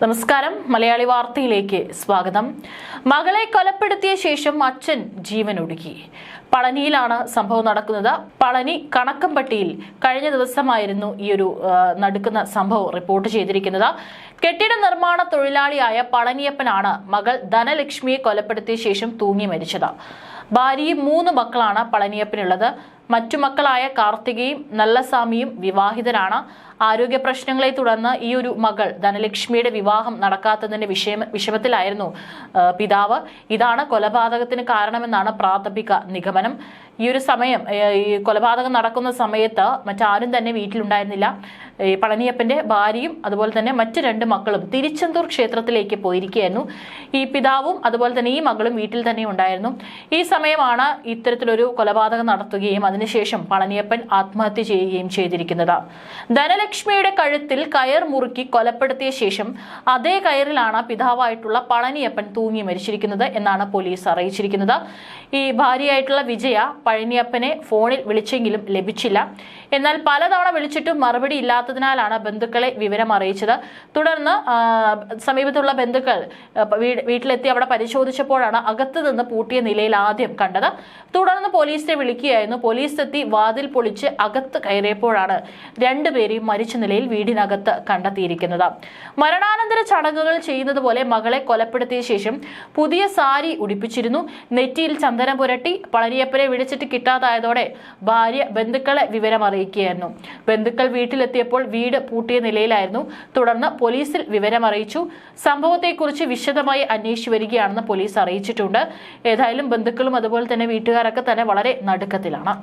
നമസ്കാരം. മലയാളി വാർത്തയിലേക്ക് സ്വാഗതം. മകളെ കൊലപ്പെടുത്തിയ ശേഷം അച്ഛൻ ജീവനൊടുക്കി. പളനിയിലാണ് സംഭവം നടക്കുന്നത്. പളനി കണക്കമ്പട്ടിയിൽ കഴിഞ്ഞ ദിവസമായിരുന്നു ഈ ഒരു നടക്കുന്ന സംഭവം റിപ്പോർട്ട് ചെയ്തിരിക്കുന്നത്. കെട്ടിട നിർമ്മാണ തൊഴിലാളിയായ പളനിയപ്പനാണ് മകൾ ധനലക്ഷ്മിയെ കൊലപ്പെടുത്തിയ ശേഷം തൂങ്ങി മരിച്ചത്. ഭാര്യയും 3 മക്കളാണ് പളനിയപ്പനുള്ളത്. മറ്റു മക്കളായ കാർത്തികയും നല്ലസ്വാമിയും വിവാഹിതരാണ്. ആരോഗ്യ പ്രശ്നങ്ങളെ തുടർന്ന് ഈ ഒരു മകൾ ധനലക്ഷ്മിയുടെ വിവാഹം നടക്കാത്തതിന്റെ വിഷമത്തിലായിരുന്നു പിതാവ്. ഇതാണ് കൊലപാതകത്തിന് കാരണമെന്നാണ് പ്രാഥമിക നിഗമനം. ഈ ഒരു സമയം, ഈ കൊലപാതകം നടക്കുന്ന സമയത്ത് മറ്റാരും തന്നെ വീട്ടിലുണ്ടായിരുന്നില്ല. പളനിയപ്പന്റെ ഭാര്യയും അതുപോലെ തന്നെ മറ്റ് 2 മക്കളും തിരുച്ചെന്തൂർ ക്ഷേത്രത്തിലേക്ക് പോയിരിക്കുകയായിരുന്നു. ഈ പിതാവും അതുപോലെ തന്നെ ഈ മകളും വീട്ടിൽ തന്നെ ഉണ്ടായിരുന്നു. ഈ സമയമാണ് ഇത്തരത്തിലൊരു കൊലപാതകം നടത്തുകയും അതിനുശേഷം പളനിയപ്പൻ ആത്മഹത്യ ചെയ്യുകയും ചെയ്തിരിക്കുന്നത്. ധനലക്ഷ്മിയുടെ കഴുത്തിൽ കയർ മുറുക്കി കൊലപ്പെടുത്തിയ ശേഷം അതേ കയറിലാണ് പിതാവായിട്ടുള്ള പളനിയപ്പൻ തൂങ്ങി മരിച്ചിരിക്കുന്നത് എന്നാണ് പോലീസ് അറിയിച്ചിരിക്കുന്നത്. ഈ ഭാര്യയായിട്ടുള്ള വിജയ പളനിയപ്പനെ ഫോണിൽ വിളിച്ചെങ്കിലും ലഭിച്ചില്ല. എന്നാൽ പലതവണ വിളിച്ചിട്ടും മറുപടി ഇല്ലാത്തതിനാലാണ് ബന്ധുക്കളെ വിവരം അറിയിച്ചത്. തുടർന്ന് സമീപത്തുള്ള ബന്ധുക്കൾ വീട്ടിലെത്തി അവിടെ പരിശോധിച്ചപ്പോഴാണ് അകത്ത് നിന്ന് പൂട്ടിയ നിലയിൽ ആദ്യം കണ്ടത്. തുടർന്ന് പോലീസിനെ വിളിക്കുകയായിരുന്നു. പോലീസ് എത്തി വാതിൽ പൊളിച്ച് അകത്ത് കയറിയപ്പോഴാണ് 2 പേരെയും മരിച്ച നിലയിൽ വീടിനകത്ത് കണ്ടെത്തിയിരിക്കുന്നത്. മരണാനന്തര ചടങ്ങുകൾ ചെയ്യുന്നത് പോലെ മകളെ കൊലപ്പെടുത്തിയ ശേഷം പുതിയ സാരി ഉടുപ്പിച്ചിരുന്നു. നെറ്റിയിൽ ചന്ദനം പുരട്ടി. പളനിയപ്പനെ വിളിച്ചിട്ട് കിട്ടാതായതോടെ ഭാര്യ ബന്ധുക്കളെ വിവരം അറിയിക്കുകയായിരുന്നു. ബന്ധുക്കൾ വീട്ടിലെത്തിയപ്പോൾ വീട് പൂട്ടിയ നിലയിലായിരുന്നു. തുടർന്ന് പോലീസിൽ വിവരം അറിയിച്ചു. സംഭവത്തെക്കുറിച്ച് വിശദമായി അന്വേഷിച്ചു വരികയാണെന്ന് പോലീസ് അറിയിച്ചിട്ടുണ്ട്. ഏതായാലും ബന്ധുക്കളും അതുപോലെ തന്നെ വീട്ടുകാരൊക്കെ തന്നെ വളരെ നടുക്കത്തിലാണ്.